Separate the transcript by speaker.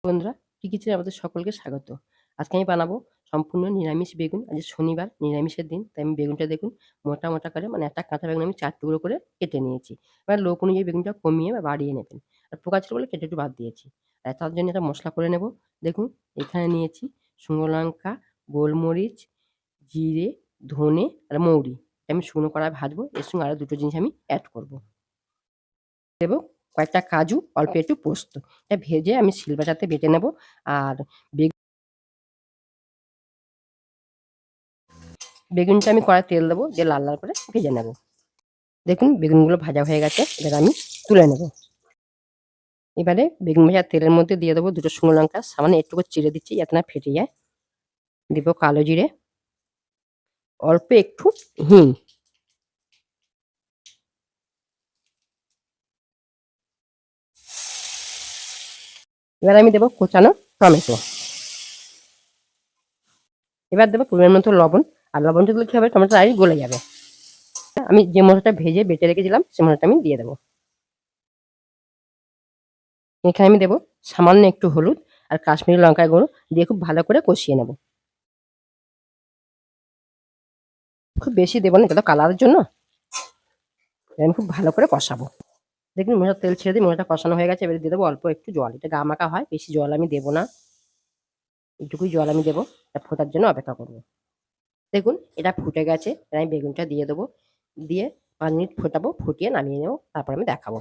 Speaker 1: বন্ধুরা, টিকিচিরে আমাদের সকলকে স্বাগত। আজকে আমি বানাবো সম্পূর্ণ নিরামিষ বেগুন। আজ শনিবার, নিরামিষের দিন। তাই আমি বেগুনটা দেখুন মোটা, মোটা করে মানে একটা কাঁচা বেগুন আমি ৪ টুকরো করে কেটে নিয়েছি। এবার লোক অনুযায়ী বেগুনটা কমিয়ে বা বাড়িয়ে নেবেন। আর পোকা ছিল বলে কেটে একটু বাদ দিয়েছি। আর তার জন্য একটা মসলা করে নেব। দেখুন এখানে নিয়েছি শুকনো লঙ্কা, গোলমরিচ, জিরে, ধনে আর মৌরি। আমি শুকনো কড়ায় ভাজবো। এর সঙ্গে আরো ২ টো জিনিস আমি এড করব। দেব কয়েকটা কাজু, অল্প একটু পোস্ত। এটা ভেজে আমি শিলবাটাতে বেটে নেব। আর বেগুনটা আমি কড়ায় তেল দেবো, দিয়ে লাল, লাল করে ভেজে নেব। দেখুন বেগুনগুলো ভাজা হয়ে গেছে। এবার আমি তুলে নেব। এবারে বেগুন ভাজা তেলের মধ্যে দিয়ে দেবো ২ টো শুকনো লঙ্কা, সামান্য একটু করে চিড়ে দিচ্ছি যাতে না ফেটে যায়। দিব কালো জিরে, অল্প একটু হিং। এবার আমি দেবো কোচানো টমেটো। এবার দেবো পরিমাণ মতো লবণ। আর লবণটা দিলে কি হবে, টমেটো আগে গলে যাবে। আমি যে মশলাটা ভেজে বেটে রেখেছিলাম সেই মশলাটা আমি দিয়ে দেবো। এখানে আমি দেবো সামান্য একটু হলুদ আর কাশ্মীরি লঙ্কার গুঁড়ো দিয়ে খুব ভালো করে কষিয়ে নেব। খুব বেশি দেবো না, এটা তো কালারের জন্য। আমি খুব ভালো করে কষাবো। দেখুন মশলার তেল ছেড়ে দিয়ে মশলাটা কষানো হয়ে গেছে। এবারে দিয়ে দেবো অল্প একটু জল। এটা গামাখা হয়, বেশি জল আমি দেবো না। এইটুকুই জল আমি দেবো। এটা ফোটার জন্য অপেক্ষা করবো। দেখুন এটা ফুটে গেছে। এবার আমি বেগুনটা দিয়ে দেবো। দিয়ে ৫ মিনিট ফোটাবো, ফুটিয়ে নামিয়ে নেবো। তারপর আমি দেখাবো।